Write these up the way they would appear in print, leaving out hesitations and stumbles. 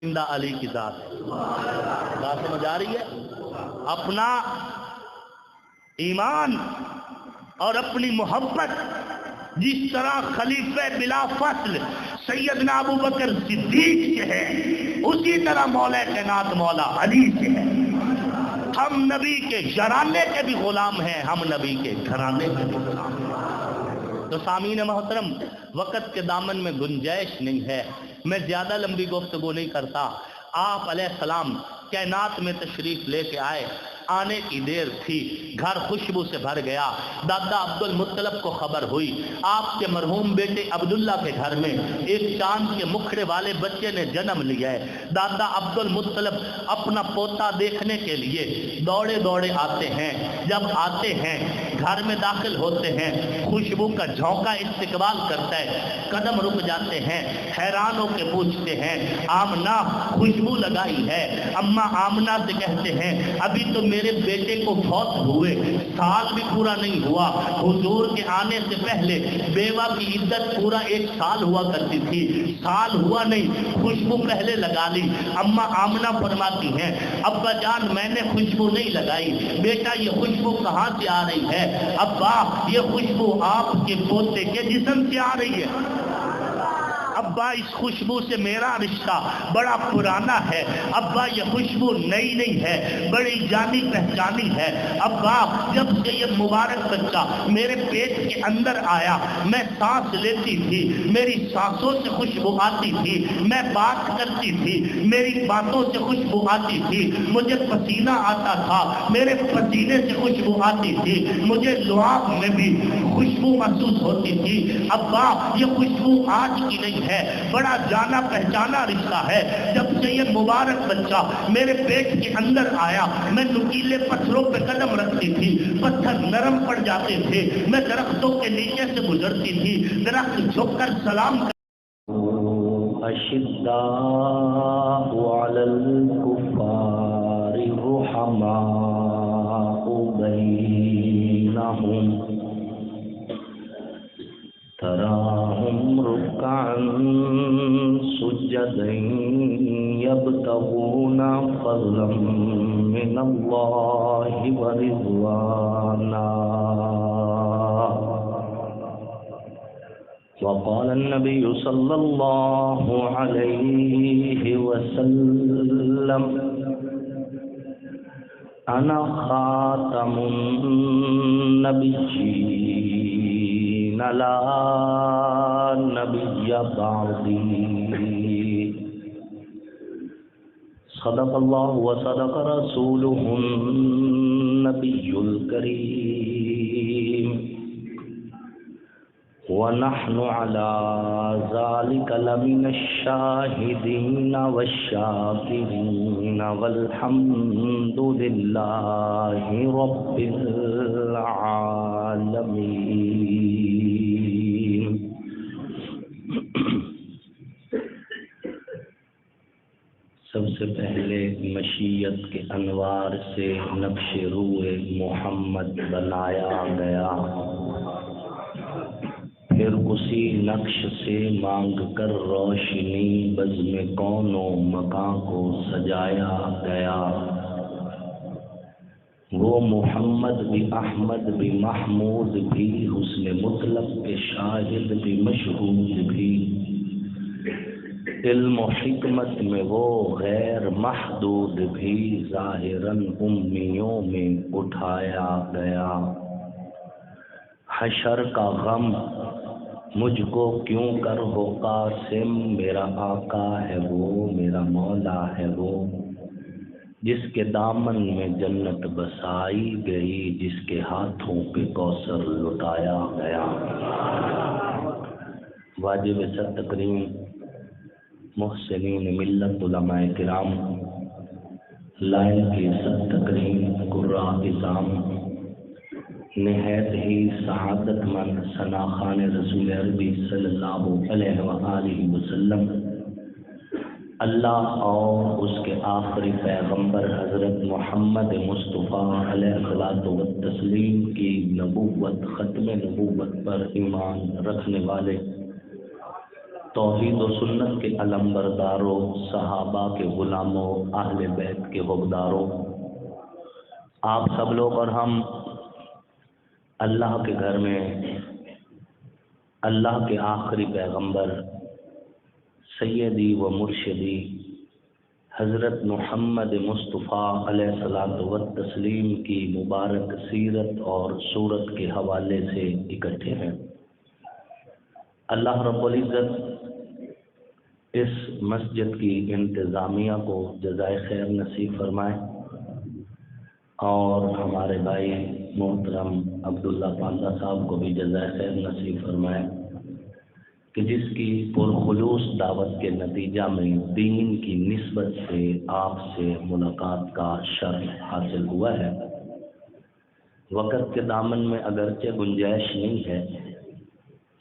زندہ علی کی ذات بات سمجھ آ رہی ہے؟ اپنا ایمان اور اپنی محبت جس طرح خلیفہ بلا فصل سیدنا ابو بکر صدیق سے ہے، اسی طرح مولا کائنات مولا علی سے ہے۔ ہم نبی کے گھرانے کے بھی غلام ہیں، ہم نبی کے گھرانے کے بھی غلام ہیں۔ تو سامعین محترم، وقت کے دامن میں گنجائش نہیں ہے، میں زیادہ لمبی گفتگو نہیں کرتا۔ آپ علیہ السلام کائنات میں تشریف لے کے آئے، آنے کی دیر تھی، گھر خوشبو سے بھر گیا۔ دادا عبد المطلب کو خبر ہوئی آپ کے مرحوم بیٹے عبداللہ کے گھر میں ایک چاند کے مکھڑے والے بچے نے جنم لیا ہے۔ دادا عبد المطلب اپنا پوتا دیکھنے کے لیے دوڑے دوڑے آتے ہیں۔ جب آتے ہیں گھر میں داخل ہوتے ہیں، خوشبو کا جھونکا استقبال کرتا ہے، قدم رک جاتے ہیں، حیران ہو کے پوچھتے ہیں آمنہ خوشبو لگائی ہے؟ اماں آمنہ سے کہتے ہیں ابھی تو میرے بیٹے کو فوت ہوئے سال بھی پورا نہیں ہوا، حضور کے آنے سے پہلے بیوہ کی عدت پورا 1 سال ہوا کرتی تھی، سال ہوا نہیں، خوشبو پہلے لگا لی۔ اماں آمنہ فرماتی ہیں ابا جان میں نے خوشبو نہیں لگائی، بیٹا یہ خوشبو کہاں سے آ رہی ہے؟ ابا یہ خوشبو آپ کے پوتے کے جسم سے آ رہی ہے۔ ابا اس خوشبو سے میرا رشتہ بڑا پرانا ہے، ابا یہ خوشبو نئی نہیں ہے، بڑی جانی پہچانی ہے۔ ابا جب سے یہ مبارک بچہ میرے پیٹ کے اندر آیا میں سانس لیتی تھی، میری سانسوں سے خوشبو آتی تھی، میں بات کرتی تھی میری باتوں سے خوشبو آتی تھی، مجھے پسینہ آتا تھا میرے پسینے سے خوشبو آتی تھی، مجھے لعاب میں بھی خوشبو محسوس ہوتی تھی۔ ابا یہ خوشبو آج کی نہیں ہے، بڑا جانا پہچانا رشتہ ہے۔ جب سے یہ مبارک بچہ میرے پیٹ کے اندر آیا میں نکیلے پتھروں پہ قدم رکھتی تھی، پتھر نرم پڑ جاتے تھے، میں درختوں کے نیچے سے گزرتی تھی، درخت جھک کر سلام اشداء علی الکفار رحماء بینہم تراہم رکعا سجدا یبتغون فضلا من اللہ ورضوانا۔ وقال النبي صلى الله عليه وسلم أنا خاتم النبيين لا نبي بعدي۔ صدق الله وصدق رسوله النبي الكريم، ونحن على ذلك لمن الشاهدين والشاكرين والحمد لله رب العالمين۔ سب سے پہلے مشیت کے انوار سے نقش روح محمد بنایا گیا، پھر اسی نقش سے مانگ کر روشنی بزم کون و مکان کو سجایا گیا۔ وہ محمد بھی احمد بھی محمود بھی حسن مطلق کے شاہد بھی مشہود بھی، علم و حکمت میں وہ غیر محدود بھی، ظاہراً امیوں میں اٹھایا گیا۔ حشر کا غم مجھ کو کیوں کر ہو قاسم، میرا آقا ہے وہ میرا مولا ہے وہ، جس کے دامن میں جنت بسائی گئی، جس کے ہاتھوں پہ کوثر لٹایا گیا۔ واجب سر تکریم محسنین ملت علماء کرام، لائن کی سر تکریم قراء اعظام، نہایت ہی سعادت مند ثناخان رسول عربی صلی اللہ علیہ وآلہ وسلم، اللہ اور اس کے آخری پیغمبر حضرت محمد مصطفیٰ علیہ الصلوۃ والتسلیم کی نبوت ختم نبوت پر ایمان رکھنے والے توحید و سنت کے علمبرداروں، صحابہ کے غلاموں، اہل بیت کے حقداروں، آپ سب لوگ اور ہم اللہ کے گھر میں اللہ کے آخری پیغمبر سیدی و مرشدی حضرت محمد مصطفیٰ علیہ الصلوۃ والتسلیم کی مبارک سیرت اور صورت کے حوالے سے اکٹھے ہیں۔ اللہ رب العزت اس مسجد کی انتظامیہ کو جزائے خیر نصیب فرمائے، اور ہمارے بھائی محترم عبداللہ پاندہ صاحب کو بھی جزائے خیر نصیب فرمائے کہ جس کی پرخلوص دعوت کے نتیجہ میں دین کی نسبت سے آپ سے ملاقات کا شرف حاصل ہوا ہے۔ وقت کے دامن میں اگرچہ گنجائش نہیں ہے،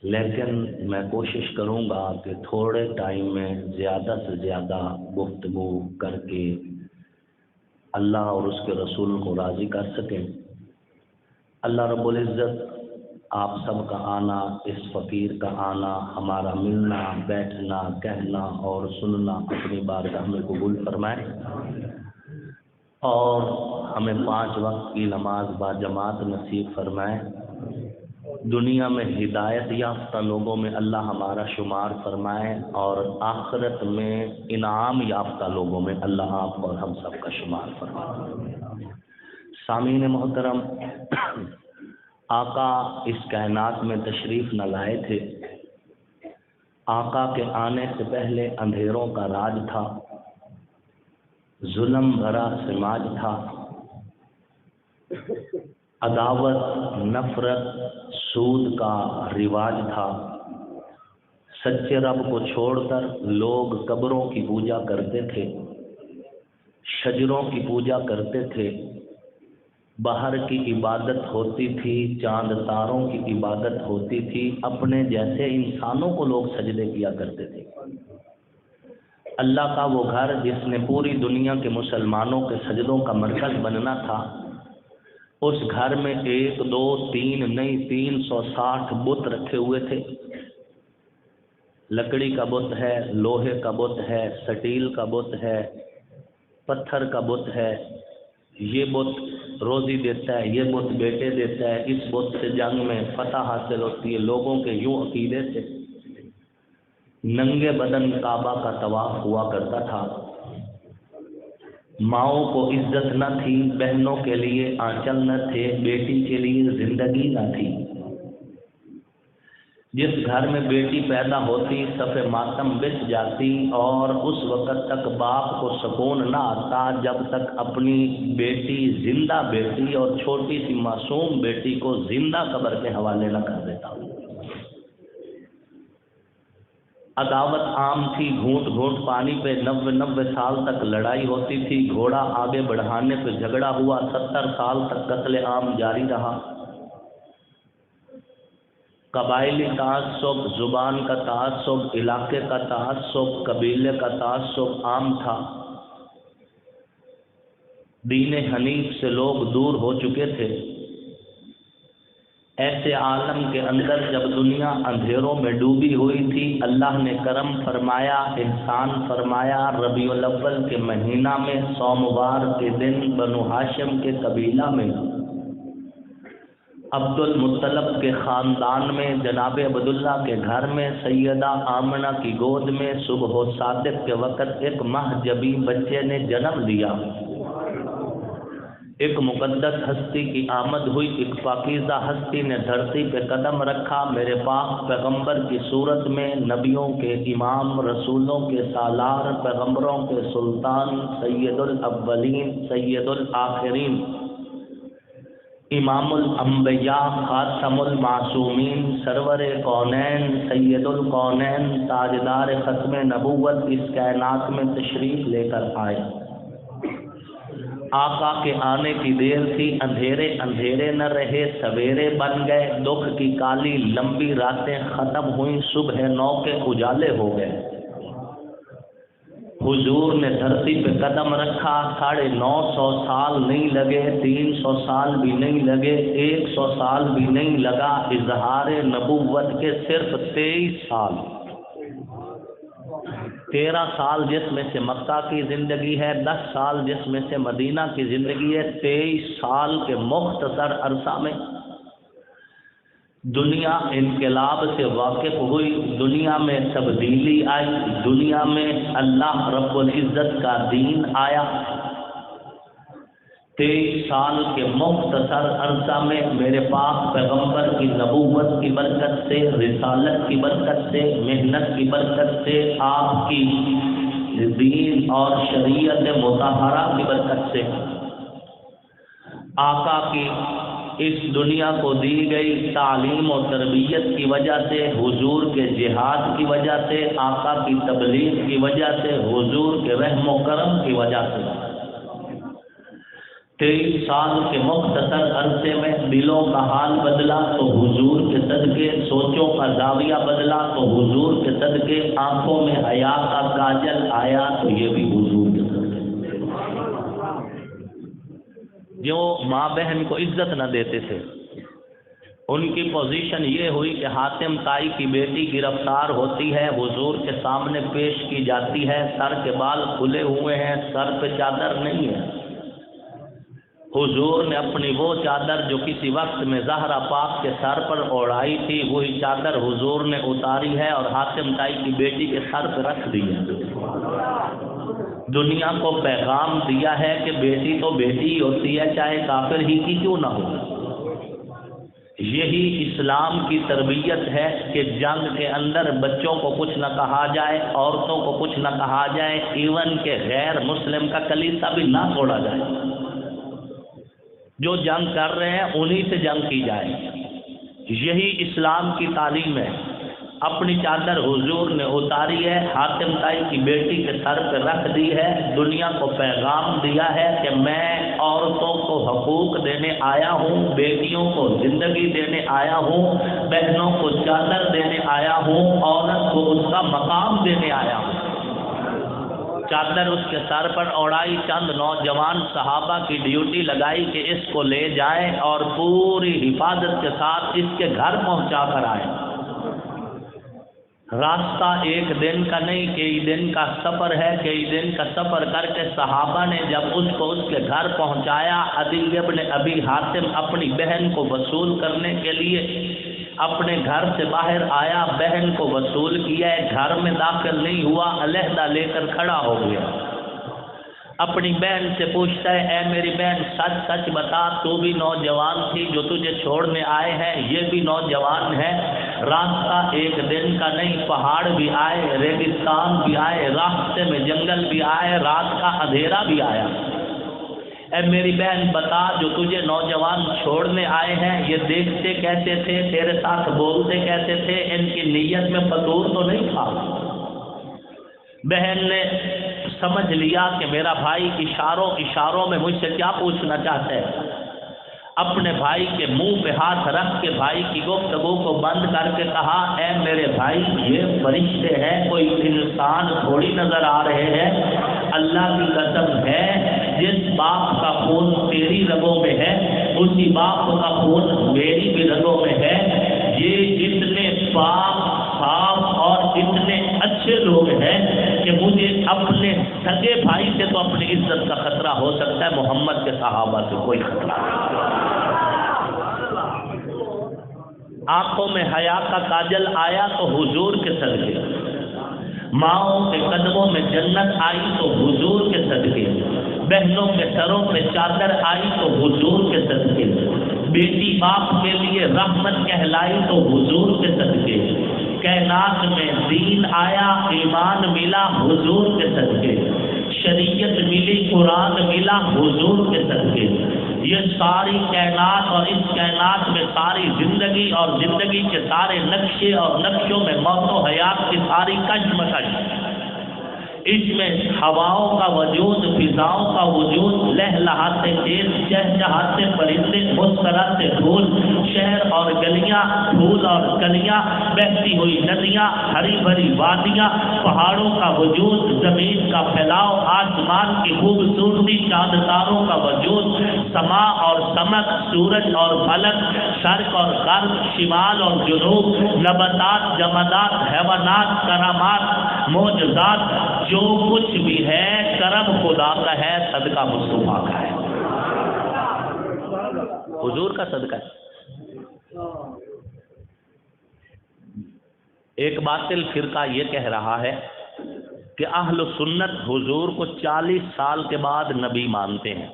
لیکن میں کوشش کروں گا کہ تھوڑے ٹائم میں زیادہ سے زیادہ گفتگو کر کے اللہ اور اس کے رسول کو راضی کر سکیں۔ اللہ رب العزت آپ سب کا آنا، اس فقیر کا آنا، ہمارا ملنا، بیٹھنا، کہنا اور سننا اپنی بارگاہ میں قبول فرمائے، اور ہمیں 5 وقت کی نماز با جماعت نصیب فرمائے۔ دنیا میں ہدایت یافتہ لوگوں میں اللہ ہمارا شمار فرمائے، اور آخرت میں انعام یافتہ لوگوں میں اللہ آپ اور ہم سب کا شمار فرمائے۔ سامعین محترم، آقا اس کائنات میں تشریف نہ لائے تھے۔ آقا کے آنے سے پہلے اندھیروں کا راج تھا، ظلم بھرا سماج تھا، عداوت، نفرت، سود کا رواج تھا۔ سچے رب کو چھوڑ کر لوگ قبروں کی پوجا کرتے تھے، شجروں کی پوجا کرتے تھے، باہر کی عبادت ہوتی تھی، چاند تاروں کی عبادت ہوتی تھی، اپنے جیسے انسانوں کو لوگ سجدے کیا کرتے تھے۔ اللہ کا وہ گھر جس نے پوری دنیا کے مسلمانوں کے سجدوں کا مرکز بننا تھا، اس گھر میں 1 2 3 نہیں 360 بت رکھے ہوئے تھے۔ لکڑی کا بت ہے، لوہے کا بت ہے، سٹیل کا بت ہے، پتھر کا بت ہے۔ یہ بت روزی دیتا ہے، یہ بت بیٹے دیتا ہے، اس بت سے جنگ میں فتح حاصل ہوتی ہے۔ لوگوں کے یوں عقیدے سے ننگے بدن کعبہ کا طواف ہوا کرتا تھا۔ ماؤں کو عزت نہ تھی، بہنوں کے لیے آنچل نہ تھے، بیٹی کے لیے زندگی نہ تھی۔ جس گھر میں بیٹی پیدا ہوتی صف ماتم بچ جاتی، اور اس وقت تک باپ کو سکون نہ آتا جب تک اپنی بیٹی زندہ بیٹی اور چھوٹی سی معصوم بیٹی کو زندہ قبر کے حوالے نہ کر دیتا۔ عداوت عام تھی، گھونٹ گھونٹ پانی پہ 90 سال تک لڑائی ہوتی تھی، گھوڑا آگے بڑھانے پہ جھگڑا ہوا، 70 سال تک قتل عام جاری رہا۔ قبائلی تعصب، زبان کا تعصب، علاقے کا تعصب، قبیلے کا تعصب عام تھا۔ دین حنیف سے لوگ دور ہو چکے تھے۔ ایسے عالم کے اندر جب دنیا اندھیروں میں ڈوبی ہوئی تھی، اللہ نے کرم فرمایا، احسان فرمایا۔ ربیع الاول کے مہینہ میں سوموار کے دن بنو ہاشم کے قبیلہ میں عبد المطلب کے خاندان میں جناب عبداللہ کے گھر میں سیدہ آمنہ کی گود میں صبح و صادق کے وقت ایک مہجبی بچے نے جنم لیا۔ ایک مقدس ہستی کی آمد ہوئی، ایک پاکیزہ ہستی نے دھرتی پہ قدم رکھا۔ میرے پاک پیغمبر کی صورت میں، نبیوں کے امام، رسولوں کے سالار، پیغمبروں کے سلطان، سید الاولین سید الآخرین، امام الانبیاء، خاتم المعصومین، سرور کونین، سید الکونین، تاجدار ختم نبوت اس کائنات میں تشریف لے کر آئے۔ آقا کے آنے کی دیر تھی، اندھیرے اندھیرے نہ رہے، سویرے بن گئے، دکھ کی کالی لمبی راتیں ختم ہوئیں، صبح نو کے اجالے ہو گئے۔ حضور نے دھرتی پہ قدم رکھا، 950 سال نہیں لگے، 300 سال بھی نہیں لگے، 100 سال بھی نہیں لگا، اظہار نبوت کے صرف 23 سال۔ 13 سال جس میں سے مکہ کی زندگی ہے، 10 سال جس میں سے مدینہ کی زندگی ہے، 23 سال کے مختصر عرصہ میں دنیا انقلاب سے واقف ہوئی، دنیا میں تبدیلی آئی، دنیا میں اللہ رب العزت کا دین آیا۔ 23 سال کے مختصر عرصہ میں میرے پاک پیغمبر کی نبوت کی برکت سے، رسالت کی برکت سے، محنت کی برکت سے، آپ کی دین اور شریعت مطہرہ کی برکت سے، آقا کی اس دنیا کو دی گئی تعلیم و تربیت کی وجہ سے، حضور کے جہاد کی وجہ سے، آقا کی تبلیغ کی وجہ سے، حضور کے رحم و کرم کی وجہ سے 23 سال کے مختصر عرصے میں دلوں کا حال بدلا تو حضور کے صدقے، سوچوں کا زاویہ بدلا تو حضور کے صدقے، آنکھوں میں حیا کا کاجل آیا تو یہ بھی حضور کے صدقے۔ جو ماں بہن کو عزت نہ دیتے تھے ان کی پوزیشن یہ ہوئی کہ حاتم طائی کی بیٹی گرفتار ہوتی ہے، حضور کے سامنے پیش کی جاتی ہے، سر کے بال کھلے ہوئے ہیں، سر پہ چادر نہیں ہے۔ حضور نے اپنی وہ چادر جو کسی وقت میں زہرا پاک کے سر پر اوڑھائی تھی، وہی چادر حضور نے اتاری ہے اور حاتم طائی کی بیٹی کے سر پہ رکھ دی ہے۔ دنیا کو پیغام دیا ہے کہ بیٹی تو بیٹی ہی ہوتی ہے، چاہے کافر ہی کی کیوں نہ ہو۔ یہی اسلام کی تربیت ہے کہ جنگ کے اندر بچوں کو کچھ نہ کہا جائے، عورتوں کو کچھ نہ کہا جائے، ایون کہ غیر مسلم کا کلیسا بھی نہ توڑا جائے۔ جو جنگ کر رہے ہیں انہی سے جنگ کی جائے، یہی اسلام کی تعلیم ہے۔ اپنی چادر حضور نے اتاری ہے، حاتم طائی کی بیٹی کے سر پہ رکھ دی ہے، دنیا کو پیغام دیا ہے کہ میں عورتوں کو حقوق دینے آیا ہوں، بیٹیوں کو زندگی دینے آیا ہوں، بہنوں کو چادر دینے آیا ہوں، عورت کو اس کا مقام دینے آیا ہوں۔ چادر اس کے سر پر اوڑھائی، چند نوجوان صحابہ کی ڈیوٹی لگائی کہ اس کو لے جائیں اور پوری حفاظت کے ساتھ اس کے گھر پہنچا کر آئیں۔ راستہ ایک دن کا نہیں، کئی دن کا سفر ہے، کئی دن کا سفر کر کے صحابہ نے جب اس کو اس کے گھر پہنچایا، عدی ابن ابی حاتم اپنی بہن کو وصول کرنے کے لیے اپنے گھر سے باہر آیا، بہن کو وصول کیا، گھر میں داخل نہیں ہوا، علیحدہ لے کر کھڑا ہو گیا۔ اپنی بہن سے پوچھتا ہے، اے میری بہن سچ سچ بتا، تو بھی نوجوان تھی، جو تجھے چھوڑنے آئے ہیں یہ بھی نوجوان ہے، راستہ ایک دن کا نہیں، پہاڑ بھی آئے، ریگستان بھی آئے، راستے میں جنگل بھی آئے، رات کا اندھیرا بھی آیا، اے میری بہن بتا، جو تجھے نوجوان چھوڑنے آئے ہیں یہ دیکھتے کیسے تھے، تیرے ساتھ بولتے کیسے تھے، ان کی نیت میں فطور تو نہیں تھا؟ بہن نے سمجھ لیا کہ میرا بھائی اشاروں میں مجھ سے کیا پوچھنا چاہتا ہے، اپنے بھائی کے منہ پہ ہاتھ رکھ کے بھائی کی گفتگو کو بند کر کے کہا، اے میرے بھائی یہ فرشتے ہیں، کوئی انسان تھوڑی نظر آ رہے ہیں، اللہ کی قسم ہے جس باپ کا خون تیری رگوں میں ہے اسی باپ کا خون میری بھی رگوں میں ہے، یہ اتنے پاک صاف اور اتنے اچھے لوگ ہیں کہ مجھے اپنے سگے بھائی سے تو اپنی عزت کا خطرہ ہو سکتا ہے، محمد کے صحابہ سے کوئی خطرہ نہیں۔ آنکھوں میں حیا کا کاجل آیا تو حضور کے صدقے، ماؤں کے قدموں میں جنت آئی تو حضور کے صدقے، بہنوں کے سروں پہ چادر آئی تو حضور کے صدقے، بیٹی باپ کے لیے رحمت کہلائی تو حضور کے صدقے، کائنات میں دین آیا، ایمان ملا حضور کے صدقے، شریعت ملی، قرآن ملا حضور کے صدقے۔ یہ ساری کائنات اور اس کائنات میں ساری زندگی اور زندگی کے سارے نقشے اور نقشوں میں موت و حیات کی ساری کشمکش اس میں ہواؤں کا وجود، فضاؤں کا وجود، لہلہاتے تیز، چہچہاتے پرندے، مسکراتے پھول، شہر اور گلیاں، پھول اور کلیاں، بہتی ہوئی ندیاں، ہری بھری وادیاں، پہاڑوں کا وجود، زمین کا پھیلاؤ، آسمان کی خوبصورتی، چاند تاروں کا وجود، سما اور سمک، سورج اور فلک، شرق اور غرب، شمال اور جنوب، نباتات، جمادات، حیوانات، کرامات، معجزات، جو کچھ بھی ہے کرم خدا کا ہے، صدقہ مصطفیٰ کا ہے، حضور کا صدقہ ہے۔ ایک باطل فرقہ یہ کہہ رہا ہے کہ اہل سنت حضور کو 40 سال کے بعد نبی مانتے ہیں،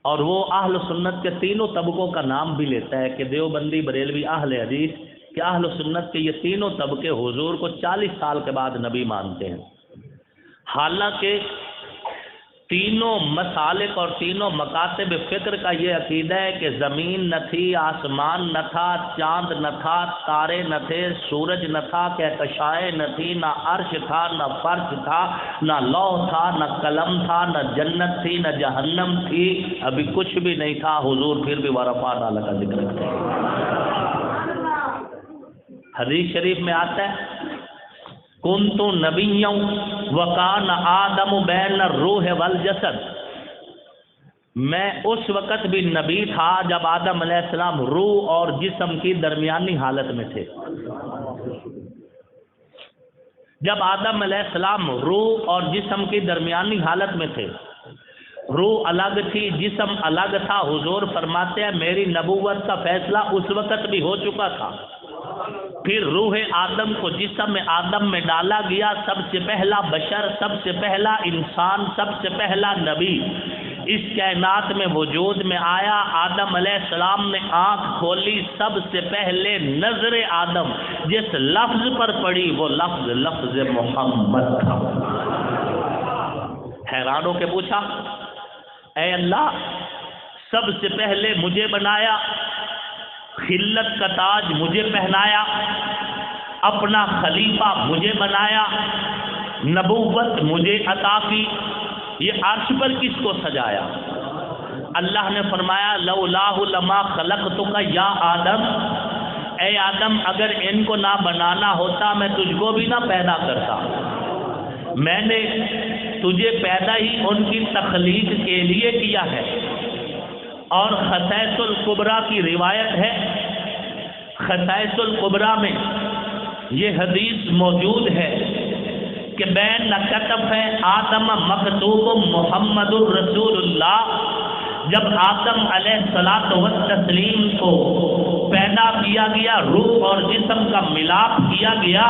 اور وہ اہل سنت کے تینوں طبقوں کا نام بھی لیتا ہے کہ دیوبندی، بریلوی، اہل حدیث، کہ اہل سنت کے یہ تینوں طبقے حضور کو 40 سال کے بعد نبی مانتے ہیں۔ حالانکہ تینوں مسالک اور تینوں مکاتب فکر کا یہ عقیدہ ہے کہ زمین نہ تھی، آسمان نہ تھا، چاند نہ تھا، تارے نہ تھے، سورج نہ تھا، کہکشائیں نہ تھی، نہ عرش تھا، نہ فرش تھا، نہ لوح تھا، نہ قلم تھا، نہ جنت تھی، نہ جہنم تھی، ابھی کچھ بھی نہیں تھا، حضور پھر بھی ورفعنا لک ذکرک کرتے ہیں۔ حدیث شریف میں آتا ہے کنت نبیا وکان آدم بین الروح والجسد، میں اس وقت بھی نبی تھا جب آدم علیہ السلام روح اور جسم کی درمیانی حالت میں تھے۔ جب آدم علیہ السلام روح اور جسم کی درمیانی حالت میں تھے، روح الگ تھی، جسم الگ تھا، حضور فرماتے ہیں میری نبوت کا فیصلہ اس وقت بھی ہو چکا تھا۔ پھر روح آدم کو جسم آدم میں ڈالا گیا، سب سے پہلا بشر، سب سے پہلا انسان، سب سے پہلا نبی اس کائنات میں وجود میں آیا۔ آدم علیہ السلام نے آنکھ کھولی، سب سے پہلے نظر آدم جس لفظ پر پڑی وہ لفظ لفظ محمد تھا۔ حیران ہو کے پوچھا اے اللہ، سب سے پہلے مجھے بنایا، خلت کا تاج مجھے پہنایا، اپنا خلیفہ مجھے بنایا، نبوت مجھے عطا کی، یہ عرش پر کس کو سجایا؟ اللہ نے فرمایا لولاہ لما خلقتک یا آدم، اے آدم اگر ان کو نہ بنانا ہوتا میں تجھ کو بھی نہ پیدا کرتا۔ میں نے تجھے پیدا ہی ان کی تخلیق کے لیے کیا ہے۔ اور خصائص الکبریٰ کی روایت ہے، خصائص الکبریٰ میں یہ حدیث موجود ہے کہ بین کتف آدم مکتوب محمد الرسول اللہ، جب آدم علیہ الصلوۃ والتسلیم کو پیدا کیا گیا، روح اور جسم کا ملاپ کیا گیا،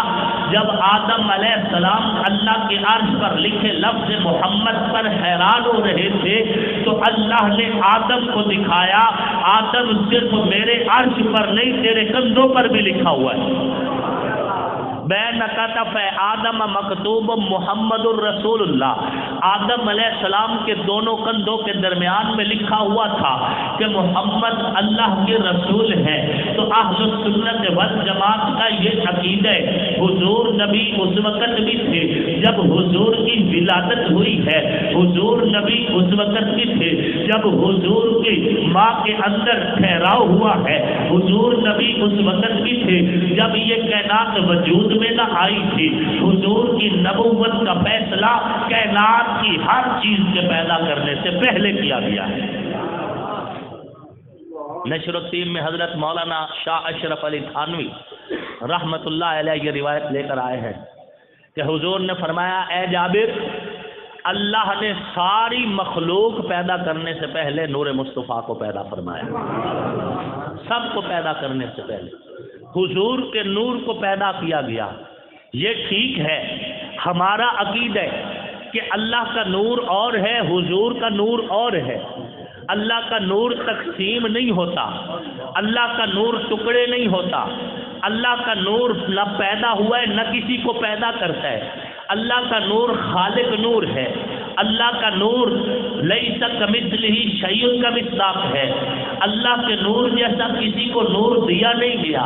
جب آدم علیہ السلام اللہ کے عرش پر لکھے لفظ محمد پر حیران ہو رہے تھے تو اللہ نے آدم کو دکھایا آدم صرف میرے عرش پر نہیں تیرے کندھوں پر بھی لکھا ہوا ہے۔ بین کتف آدم مکتوب محمد الرسول اللہ، آدم علیہ السلام کے دونوں کندھوں کے درمیان میں لکھا ہوا تھا کہ محمد اللہ کے رسول ہیں۔ تو اہل سنت والجماعت کا یہ عقیدہ ہے، حضور نبی اس وقت بھی تھے جب حضور کی ولادت ہوئی ہے، حضور نبی اس وقت بھی تھے جب حضور کی ماں کے اندر ٹھہراؤ ہوا ہے، حضور نبی اس وقت بھی تھے جب یہ کائنات وجود میں نہ آئی تھی۔ حضور کی نبوت کا فیصلہ کائنات کی ہر چیز کے پیدا کرنے سے پہلے کیا گیا ہے۔ نشر الدین میں حضرت مولانا شاہ اشرف علی تھانوی رحمت اللہ علیہ یہ روایت لے کر آئے ہیں کہ حضور نے فرمایا اے جابر، اللہ نے ساری مخلوق پیدا کرنے سے پہلے نور مصطفیٰ کو پیدا فرمایا، سب کو پیدا کرنے سے پہلے حضور کے نور کو پیدا کیا گیا۔ یہ ٹھیک ہے، ہمارا عقیدہ ہے کہ اللہ کا نور اور ہے، حضور کا نور اور ہے۔ اللہ کا نور تقسیم نہیں ہوتا، اللہ کا نور ٹکڑے نہیں ہوتا، اللہ کا نور نہ پیدا ہوا ہے نہ کسی کو پیدا کرتا ہے، اللہ کا نور خالق نور ہے، اللہ کا نور لیس کمثلہ شیء کا مصداق ہے، اللہ کے نور جیسا کسی کو نور دیا نہیں گیا،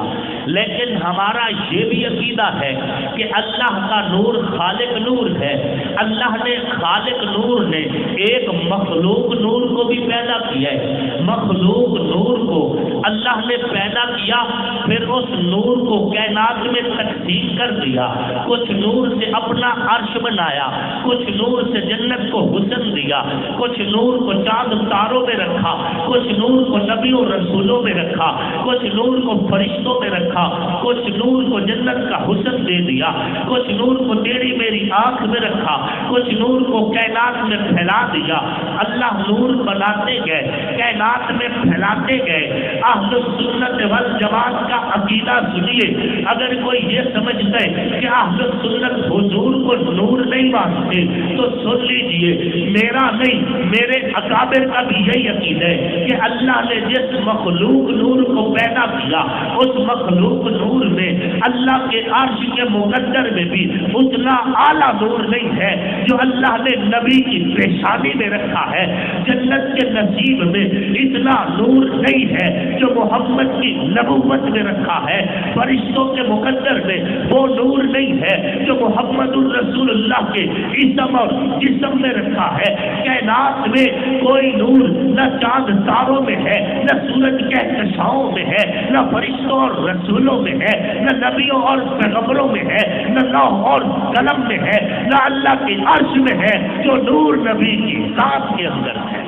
لیکن ہمارا یہ بھی عقیدہ ہے کہ اللہ کا نور خالق نور ہے، اللہ نے خالق نور نے ایک مخلوق نور کو بھی پیدا کیا ہے، مخلوق نور کو اللہ نے پیدا کیا، پھر اس نور کو کائنات میں تقسیم کر دیا، کچھ نور سے اپنا عرش بنایا، کچھ نور سے جنت کو حسن دیا، کچھ نور کو چاند تاروں میں رکھا، کچھ نور کو نبیوں رسولوں میں رکھا، کچھ نور کو فرشتوں میں رکھا، کچھ نور کو جنت کا حسن دے دیا، کچھ نور کو تیری میری آنکھ میں رکھا، کچھ نور کو کائنات میں پھیلا دیا۔ اللہ نور بناتے گئے، کائنات میں پھیلاتے گئے۔ اہل سنت والجماعت کا عقیدہ سنیے، اگر کوئی یہ سمجھتا ہے کہ اہل سنت حضور کو نور نہیں مانتے تو سن لیجئے، میرا نہیں میرے اکابر کا بھی یہی عقیدہ ہے کہ اللہ نے جس مخلوق نور کو پیدا کیا، اس مخلوق نور میں اللہ کے عرش کے مقدر میں بھی اتنا اعلیٰ نور نہیں ہے جو اللہ نے نبی کی پیشانی میں رکھا ہے، جنت کے نصیب میں اتنا نور نہیں ہے جو محمد کی نبوت میں رکھا ہے، فرشتوں کے مقدر میں وہ نور نہیں ہے جو محمد الرسول اللہ کے اسم اور جسم میں رکھا ہے۔ کائنات میں کوئی نور نہ چاند تاروں میں ہے، نہ سورج کہکشاؤں میں ہے، نہ فرشتوں اور رسولوں میں ہے، نہ نبیوں اور پیغمبروں میں ہے، نہ لوح اور قلم میں ہے، نہ اللہ کے عرش میں ہے، جو نور نبی کی ذات کے اندر ہے۔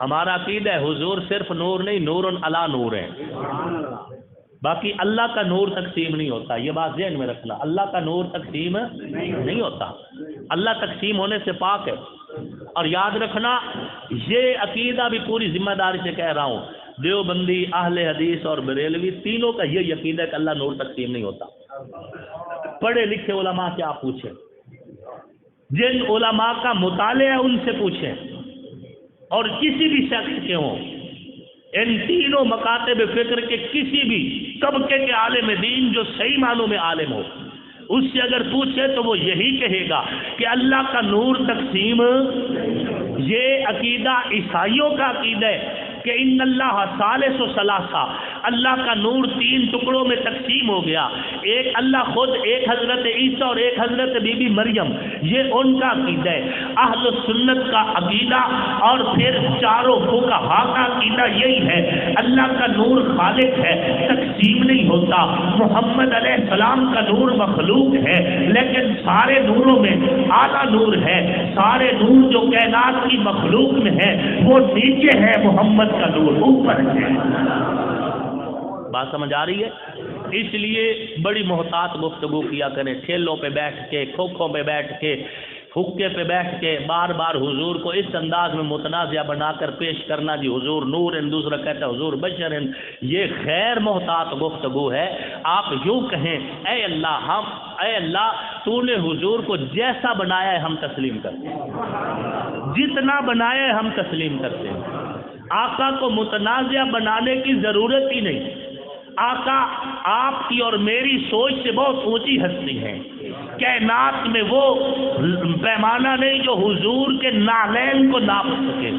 ہمارا عقیدہ ہے حضور صرف نور نہیں، نور علی نور ہے، باقی اللہ کا نور تقسیم نہیں ہوتا، یہ بات ذہن میں رکھنا، اللہ کا نور تقسیم نہیں ہوتا، اللہ تقسیم ہونے سے پاک ہے۔ اور یاد رکھنا، یہ عقیدہ بھی پوری ذمہ داری سے کہہ رہا ہوں، دیوبندی، اہل حدیث اور بریلوی تینوں کا یہ عقیدہ ہے کہ اللہ نور تقسیم نہیں ہوتا۔ پڑھے لکھے علماء سے آپ پوچھیں، جن علماء کا مطالعہ ہے ان سے پوچھیں، اور کسی بھی شخص کے ہوں، ان تینوں مکاتب فکر کے کسی بھی طبقے کے عالم دین جو صحیح معنوں میں عالم ہو، اس سے اگر پوچھے تو وہ یہی کہے گا کہ اللہ کا نور تقسیم، یہ عقیدہ عیسائیوں کا عقیدہ ہے کہ ان اللہ ثالث و ثلاثہ، اللہ کا نور تین ٹکڑوں میں تقسیم ہو گیا، ایک اللہ خود، ایک حضرت عیسیٰ اور ایک حضرت بی بی مریم، یہ ان کا عقیدہ ہے۔ اہل سنت کا عقیدہ اور پھر چاروں فقہا کا عقیدہ یہی ہے، اللہ کا نور خالق ہے، تقسیم نہیں ہوتا، محمد علیہ السلام کا نور مخلوق ہے، لیکن سارے نوروں میں اعلیٰ نور ہے، سارے نور جو کائنات کی مخلوق میں ہے وہ نیچے ہے، محمد کا نور اوپر ہے۔ بات سمجھ آ رہی ہے؟ اس لیے بڑی محتاط گفتگو کیا کریں، ٹھیلوں پہ بیٹھ کے، کھوکھوں پہ بیٹھ کے، حقے پہ بیٹھ کے بار بار حضور کو اس انداز میں متنازع بنا کر پیش کرنا، جی حضور نور ہیں، دوسرا کہتا ہے حضور بشر ہیں، یہ غیر محتاط گفتگو ہے۔ آپ یوں کہیں، اے اللہ تو نے حضور کو جیسا بنایا ہے ہم تسلیم کرتے ہیں، جتنا بنایا ہے ہم تسلیم کرتے ہیں، آقا کو متنازع بنانے کی ضرورت ہی نہیں۔ آقا آپ کی اور میری سوچ سے بہت اونچی ہستی ہے، کائنات میں وہ پیمانہ نہیں جو حضور کے نالین کو ناپ سکے،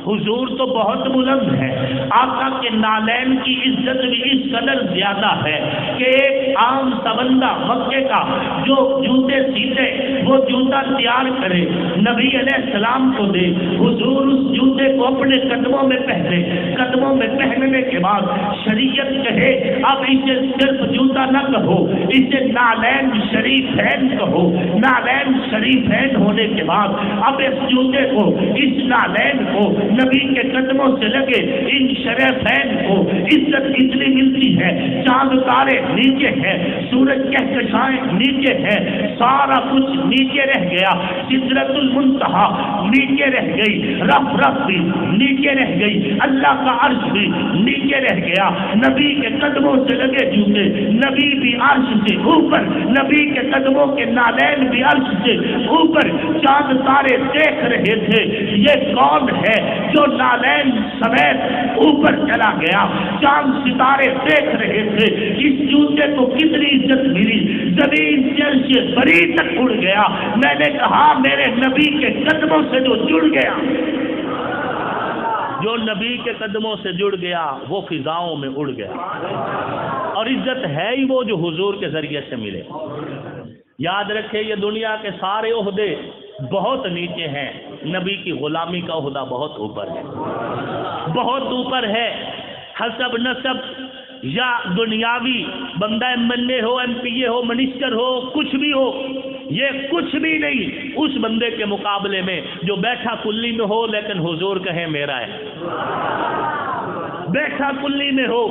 حضور تو بہت بلند ہے، آقا کے نالین کی عزت بھی اس قدر زیادہ ہے کہ ایک عام سا بندہ مکے کا جو جوتے سیتے وہ جوتا تیار کرے، نبی علیہ السلام کو دے، حضور اس جوتے کو اپنے قدموں میں پہنے، قدموں میں پہننے کے بعد شریعت کہے اب اسے صرف جوتا نہ کہو، اسے نالین شریفین کہو، نالین شریفین ہونے کے بعد اب اس جوتے کو، اس نالین کو نبی کے قدموں سے لگے ان شریفین کو عزت اتنی ملتی ہے، چاند تارے نیچے ہے، سورج کہکشائیں نیچے ہے، سارا کچھ نیچے رہ گیا، سدرۃ المنتہا نیچے رہ گئی، رف بھی نیچے رہ گئی، اللہ کا عرش بھی نیچے رہ گیا، نبی کے قدموں سے لگے جوتے، نبی بھی عرش سے اوپر، نبی کے قدموں کے نالین بھی عرش سے اوپر چاند تارے دیکھ رہے تھے یہ کون ہے جو نالین سمیت اوپر چلا گیا؟ چاند ستارے دیکھ رہے تھے اس جوتے کو کتنی عزت ملی، زمین سے بری تک اڑ گیا۔ میں نے کہا میرے نبی کے قدموں سے جو جڑ گیا، جو نبی کے قدموں سے جڑ گیا وہ فضاؤں میں اڑ گیا، اور عزت ہے ہی وہ جو حضور کے ذریعے سے ملے۔ یاد رکھے یہ دنیا کے سارے عہدے بہت نیچے ہیں، نبی کی غلامی کا عہدہ بہت اوپر ہے، بہت اوپر ہے۔ حسب نسب یا دنیاوی بندہ MLA ہو، MP ہو، منسٹر ہو، کچھ بھی ہو، یہ کچھ بھی نہیں اس بندے کے مقابلے میں جو بیٹھا کلی میں ہو لیکن حضور کہے میرا ہے، بیٹھا کلی میں ہو،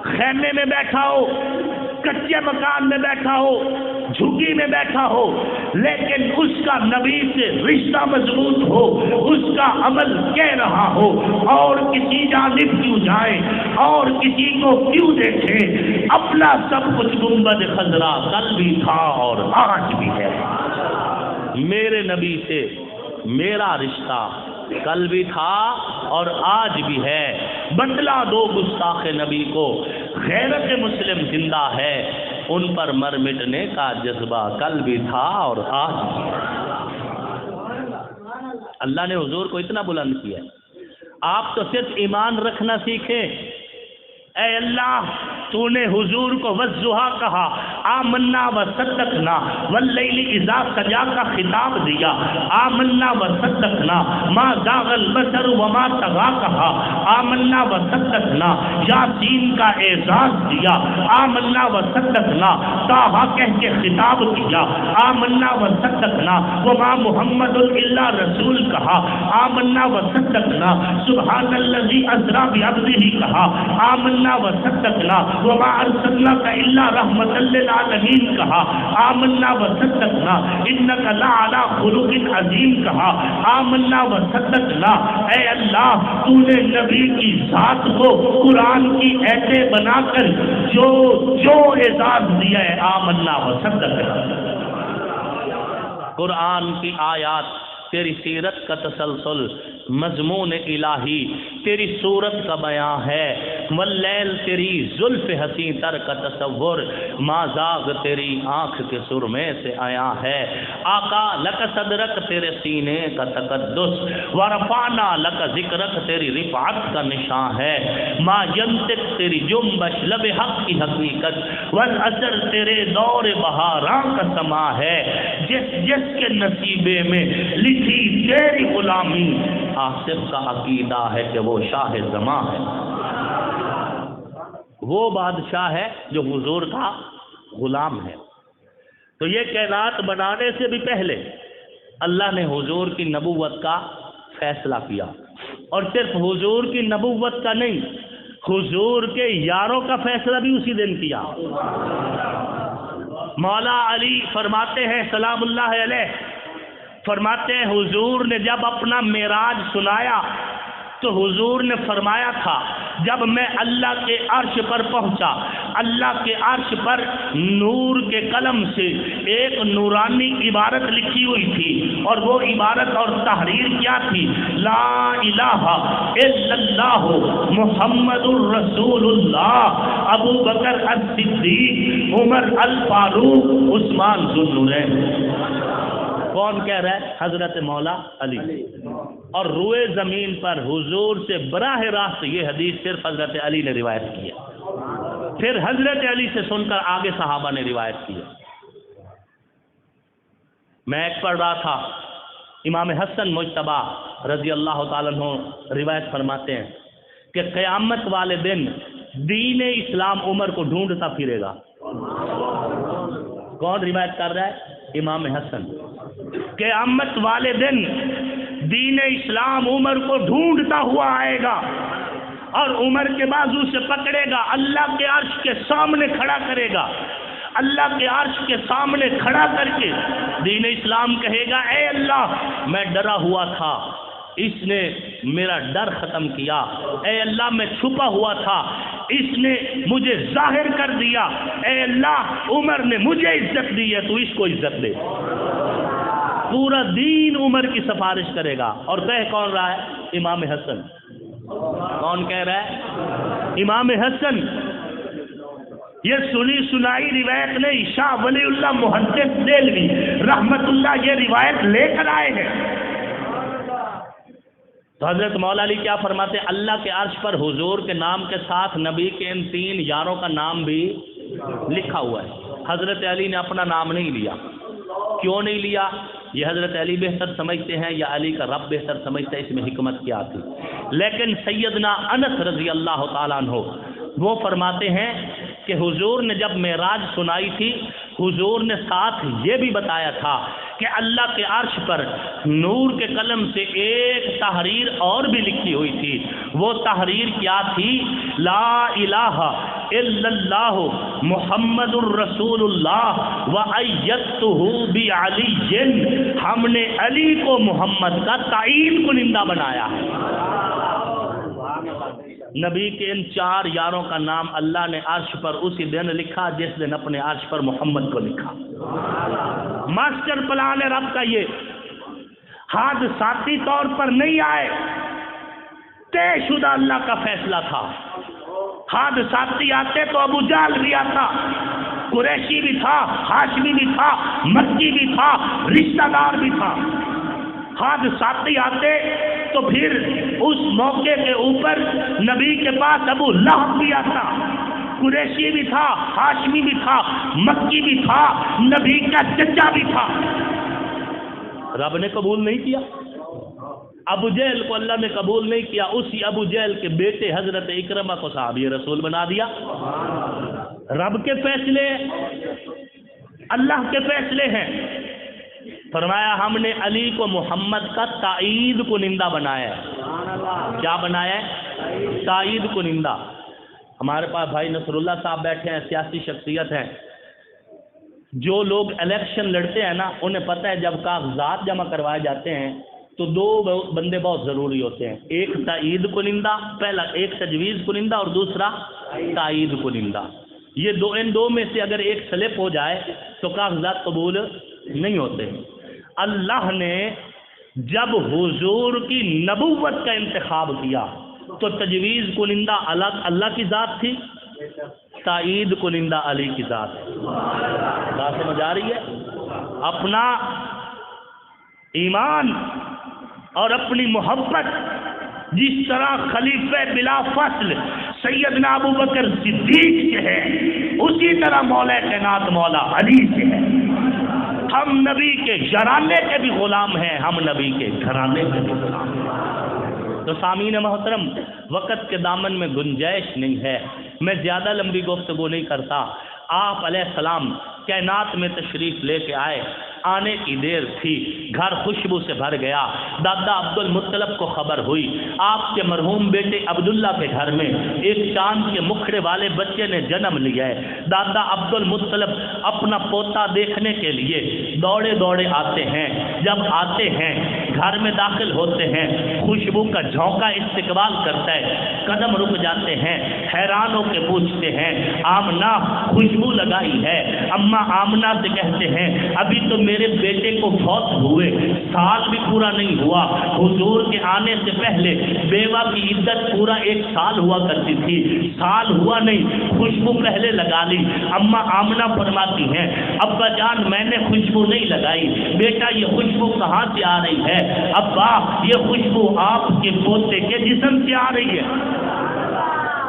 خیمے میں بیٹھا ہو، کچے مکان میں بیٹھا ہو، جھگی میں بیٹھا ہو، لیکن اس کا نبی سے رشتہ مضبوط ہو، اس کا عمل کہہ رہا ہو، اور کسی جانب کیوں جائے اور کسی کو کیوں دیکھے، اپنا سب کچھ گنبد خضرا کل بھی تھا اور آج بھی ہے۔ میرے نبی سے میرا رشتہ کل بھی تھا اور آج بھی ہے۔ بتلا دو گستاخ نبی کو غیرت مسلم زندہ ہے، ان پر مر مٹنے کا جذبہ کل بھی تھا اور آج بھی ہے۔ اللہ نے حضور کو اتنا بلند کیا، آپ تو صرف ایمان رکھنا سیکھیں۔ اے اللہ تو نے حضور کو والضحیٰ کہا، آمنا وصدقنا، واللیل اذا سجا کا خطاب دیا، آمنا وصدقنا، ما زاغ البصر وما طغى کہا، آمنا وصدقنا، یاسین کا اعزاز دیا، آمنا وصدقنا، طٰہٰ کہہ کے خطاب کیا، آمنا وصدقنا، وما محمد الا رسول کہا، آمنا وصدقنا، سبحان الذی اسریٰ بعبدہ کہا، آمنا وصدقنا، وما ارسلناک الا رحمۃ للعالمین کہا، آمنا وصدقنا، انک لعلی خلق عظیم کہا، آمنا وصدقنا۔ اے اللہ تو نے نبی کی ذات کو قرآن کی ایتیں بنا کر جو اعزاز دیا ہے، آمنا وصدقنا۔ قرآن کی آیات تیری سیرت کا تسلسل، مضمون الہی تیری صورت کا بیان ہے، واللیل تیری زلف حسین تر کا تصور، ما زاغ تیری آنکھ کے سرمے سے آیا ہے۔ آقا لک صدرک تیرے سینے کا تقدس، ورفعنا لک ذکرک تیری رفعت کا نشان ہے، ما ینطق تیری جنبش لب حق کی حقیقت، والعصر تیرے دور بہاراں کا سما ہے، جس کے نصیبے میں لکھی تیری غلامی، آصف کا عقیدہ ہے کہ وہ شاہ زماں ہے، وہ بادشاہ ہے جو حضور کا غلام ہے۔ تو یہ کائنات بنانے سے بھی پہلے اللہ نے حضور کی نبوت کا فیصلہ کیا، اور صرف حضور کی نبوت کا نہیں، حضور کے یاروں کا فیصلہ بھی اسی دن کیا۔ مولا علی فرماتے ہیں سلام اللہ علیہ، فرماتے ہیں حضور نے جب اپنا معراج سنایا تو حضور نے فرمایا تھا جب میں اللہ کے عرش پر پہنچا، اللہ کے عرش پر نور کے قلم سے ایک نورانی عبارت لکھی ہوئی تھی، اور وہ عبارت اور تحریر کیا تھی؟ لا الہ الا اللہ محمد الرسول اللہ، ابو بکر الصدیق، عمر الفاروق، عثمان ذو النورین۔ کون کہہ رہا ہے؟ حضرت مولا علی۔ اور روئے زمین پر حضور سے براہ راست یہ حدیث صرف حضرت علی نے روایت کی ہے، پھر حضرت علی سے سن کر آگے صحابہ نے روایت کی ہے۔ میں ایک پڑھ رہا تھا، امام حسن مجتبی رضی اللہ تعالیٰ عنہ روایت فرماتے ہیں کہ قیامت والے دن دین اسلام عمر کو ڈھونڈتا پھرے گا۔ کون روایت کر رہا ہے؟ امام حسن۔ قیامت والے دن دین اسلام عمر کو ڈھونڈتا ہوا آئے گا، اور عمر کے بازو سے پکڑے گا، اللہ کے عرش کے سامنے کھڑا کرے گا، اللہ کے عرش کے سامنے کھڑا کر کے دین اسلام کہے گا، اے اللہ میں ڈرا ہوا تھا، اس نے میرا ڈر ختم کیا، اے اللہ میں چھپا ہوا تھا، اس نے مجھے ظاہر کر دیا، اے اللہ عمر نے مجھے عزت دی ہے تو اس کو عزت دے۔ پورا دین عمر کی سفارش کرے گا. اور کہہ کون رہا ہے؟ امام حسن. کون کہہ رہا ہے؟ امام حسن. یہ سنی سنائی روایت نہیں. شاہ ولی اللہ محدث دہلوی رحمت اللہ یہ روایت لے کر آئے ہیں. تو حضرت مولا علی کیا فرماتے ہیں؟ اللہ کے عرش پر حضور کے نام کے ساتھ نبی کے ان 3 یاروں کا نام بھی لکھا ہوا ہے. حضرت علی نے اپنا نام نہیں لیا. کیوں نہیں لیا؟ یہ حضرت علی بہتر سمجھتے ہیں یا علی کا رب بہتر سمجھتا ہے؟ اس میں حکمت کیا تھی؟ لیکن سیدنا انس رضی اللہ تعالیٰ عنہ وہ فرماتے ہیں کہ حضور نے جب معراج سنائی تھی، حضور نے ساتھ یہ بھی بتایا تھا کہ اللہ کے عرش پر نور کے قلم سے ایک تحریر اور بھی لکھی ہوئی تھی. وہ تحریر کیا تھی؟ لا الہ الا اللہ محمد الرسول اللہ وَأَيَّدْتُهُ بِعَلِيٍّ. ہم نے علی کو محمد کا تعین کنندہ بنایا ہے. نبی کے ان 4 یاروں کا نام اللہ نے عرش پر اسی دن لکھا جس دن اپنے عرش پر محمد کو لکھا. ماسٹر پلان رب کا یہ حادثاتی طور پر نہیں آئے، طے شدہ اللہ کا فیصلہ تھا. حادثاتی آتے تو ابو جہل بھی آتا، قریشی بھی تھا، ہاشمی بھی تھا، مکی بھی تھا، رشتہ دار بھی تھا. حادثاتی آتے تو پھر اس موقع کے اوپر نبی کے پاس ابو لہب بھی آتا، قریشی بھی تھا، ہاشمی بھی تھا، مکی بھی تھا، نبی کا چچا بھی تھا. رب نے قبول نہیں کیا. ابو جہل کو اللہ نے قبول نہیں کیا. اسی ابو جہل کے بیٹے حضرت اکرمہ کو صحابی رسول بنا دیا. رب کے فیصلے، اللہ کے فیصلے ہیں. فرمایا ہم نے علی کو محمد کا تائید کنندہ بنایا ہے. کیا بنایا ہے؟ تائید کنندہ. ہمارے پاس بھائی نصر اللہ صاحب بیٹھے ہیں، سیاسی شخصیت ہیں. جو لوگ الیکشن لڑتے ہیں نا، انہیں پتہ ہے جب کاغذات جمع کروائے جاتے ہیں تو 2 بندے بہت ضروری ہوتے ہیں. ایک تائید کنندہ، پہلا ایک تجویز کنندہ اور دوسرا تائید کنندہ. یہ ان دو میں سے اگر ایک سلپ ہو جائے تو کاغذات قبول نہیں ہوتے. اللہ نے جب حضور کی نبوت کا انتخاب کیا تو تجویز کنندہ اللہ کی ذات تھی، تائید کنندہ علی کی ذات ہے. بات سمجھ آ رہی ہے؟ اپنا ایمان اور اپنی محبت جس طرح خلیفہ بلا فصل سیدنا ابو بکر صدیق سے ہے، اسی طرح مولا کائنات مولا علی سے ہے. ہم نبی کے گھرانے کے بھی غلام ہیں، ہم نبی کے گھرانے کے بھی غلام ہیں. تو سامعین محترم، وقت کے دامن میں گنجائش نہیں ہے، میں زیادہ لمبی گفتگو نہیں کرتا. آپ علیہ السلام کائنات میں تشریف لے کے آئے، آنے کی دیر تھی، گھر خوشبو سے بھر گیا. دادا عبد المطلب کو خبر ہوئی آپ کے مرحوم بیٹے عبداللہ کے گھر میں ایک چاند کے مکھڑے والے بچے نے جنم لیا ہے. دادا عبد المطلب اپنا پوتا دیکھنے کے لیے دوڑے دوڑے آتے ہیں. جب آتے ہیں گھر میں داخل ہوتے ہیں، خوشبو کا جھونکا استقبال کرتا ہے. قدم رک جاتے ہیں، حیران ہو کے پوچھتے ہیں آمنہ خوشبو لگائی ہے؟ اماں آمنہ سے کہتے ہیں ابھی تو میرے بیٹے کو فوت ہوئے، سال بھی پورا نہیں ہوا. حضور کے آنے سے پہلے بیوہ کی عدت پورا 1 سال ہوا کرتی تھی، سال ہوا نہیں، خوشبو پہلے لگا لی. اماں آمنہ فرماتی ہیں ابا جان میں نے خوشبو نہیں لگائی. بیٹا یہ خوشبو کہاں سے آ رہی ہے؟ ابا یہ خوشبو آپ کے پوتے کے جسم سے آ رہی ہے.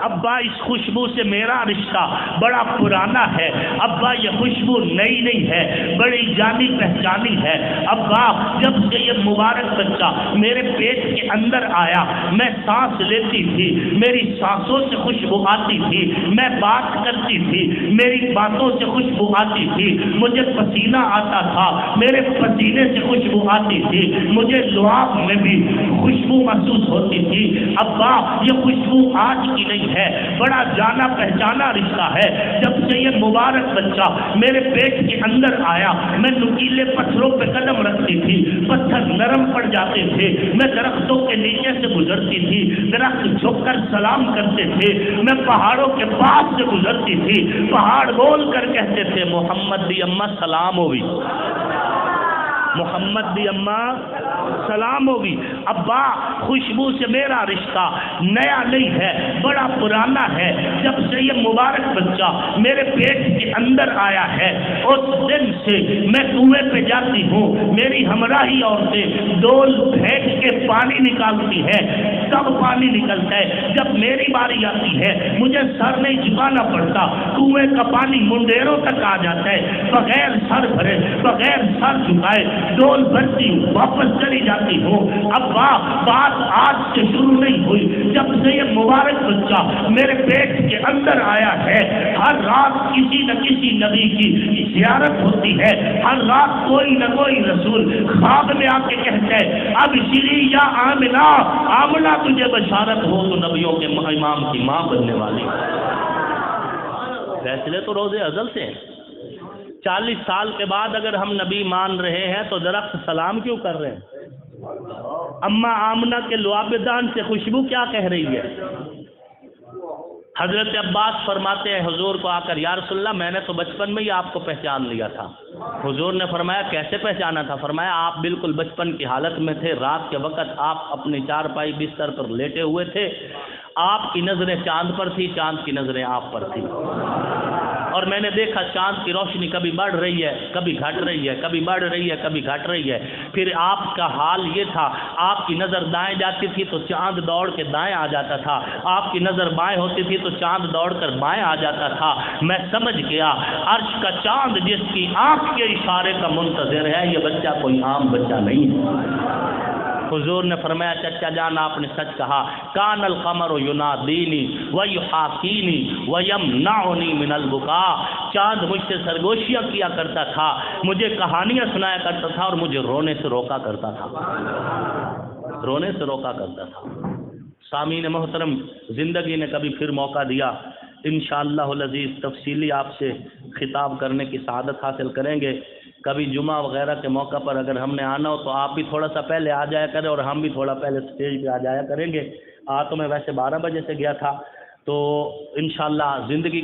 ابا اس خوشبو سے میرا رشتہ بڑا پرانا ہے. ابا یہ خوشبو نئی نہیں ہے، بڑی جانی پہچانی ہے. ابا جب سے یہ مبارک بچہ میرے پیٹ کے اندر آیا میں سانس لیتی تھی، میری سانسوں سے خوشبو آتی تھی، میں بات کرتی تھی میری باتوں سے خوشبو آتی تھی، مجھے پسینہ آتا تھا میرے پسینے سے خوشبو آتی تھی، مجھے لعاب میں بھی خوشبو محسوس ہوتی تھی. ابا یہ خوشبو آج کی نہیں ہے، بڑا جانا پہچانا رشتہ ہے. جب سے یہ مبارک بچہ میرے پیٹ کے اندر آیا میں نکیلے پتھروں پہ قدم رکھتی تھی، پتھر نرم پڑ جاتے تھے، میں درختوں کے نیچے سے گزرتی تھی، درخت جھک کر سلام کرتے تھے. میں پہاڑوں کے پاس سے گزرتی تھی، پہاڑ بول کر کہتے تھے محمد دی اماں سلام ہوئی، محمد دی اماں سلام ہوگی۔ ابا خوشبو سے میرا رشتہ نیا نہیں ہے، بڑا پرانا ہے۔ جب سے یہ مبارک بچہ میرے پیٹ کے اندر آیا ہے اس دن سے میں کنویں پہ جاتی ہوں، میری ہمراہی عورتیں ڈول پھینک کے پانی نکالتی ہے، تب پانی نکلتا ہے۔ جب میری باری آتی ہے مجھے سر نہیں جھکانا پڑتا، کنویں کا پانی منڈیروں تک آ جاتا ہے، بغیر سر بھرے بغیر سر جھکائے ڈول بھرتی ہوں، واپس چلی جاتی ہوں۔ ابا بات آج سے شروع نہیں ہوئی، جب سے یہ مبارک بچہ میرے پیٹ کے اندر آیا ہے ہر رات کسی نہ کسی نبی کی زیارت ہوتی ہے، ہر رات کوئی نہ کوئی رسول خواب میں آ کے کہتا ہے اب شری یا آمنہ، آمنہ تجھے بشارت ہو تو نبیوں کے امام کی ماں بننے والی۔ فیصلے تو روز ازل سے ہیں۔ 40 سال کے بعد اگر ہم نبی مان رہے ہیں تو درخت سلام کیوں کر رہے ہیں؟ اماں آمنہ کے لعابدان سے خوشبو کیا کہہ رہی ہے؟ حضرت عباس فرماتے ہیں حضور کو آ کر یا رسول اللہ میں نے تو بچپن میں ہی آپ کو پہچان لیا تھا۔ حضور نے فرمایا کیسے پہچانا تھا؟ فرمایا آپ بالکل بچپن کی حالت میں تھے، رات کے وقت آپ اپنی چارپائی بستر پر لیٹے ہوئے تھے، آپ کی نظریں چاند پر تھی، چاند کی نظریں آپ پر تھی، اور میں نے دیکھا چاند کی روشنی کبھی بڑھ رہی ہے کبھی گھٹ رہی ہے، کبھی بڑھ رہی ہے کبھی گھٹ رہی ہے۔ پھر آپ کا حال یہ تھا آپ کی نظر دائیں جاتی تھی تو چاند دوڑ کے دائیں آ جاتا تھا، آپ کی نظر بائیں ہوتی تھی تو چاند دوڑ کر بائیں آ جاتا تھا۔ میں سمجھ گیا عرش کا چاند جس کی آنکھ کے اشارے کا منتظر ہے یہ بچہ کوئی عام بچہ نہیں ہے۔ حضور نے فرمایا چچا جان آپ نے سچ کہا، کان القمر ینادینی ویحاکینی ویمنعنی من البکاء، چاند مجھ سے سرگوشیاں کیا کرتا تھا، مجھے کہانیاں سنایا کرتا تھا اور مجھے رونے سے روکا کرتا تھا، رونے سے روکا کرتا تھا۔ سامعین محترم، زندگی نے کبھی پھر موقع دیا، انشاءاللہ العزیز تفصیلی آپ سے خطاب کرنے کی سعادت حاصل کریں گے۔ کبھی جمعہ وغیرہ کے موقع پر اگر ہم نے آنا ہو تو آپ بھی تھوڑا سا پہلے آ جایا کریں اور ہم بھی تھوڑا پہلے سٹیج پہ آ جایا کریں گے۔ تو میں ویسے 12 بجے سے گیا تھا، تو انشاءاللہ زندگی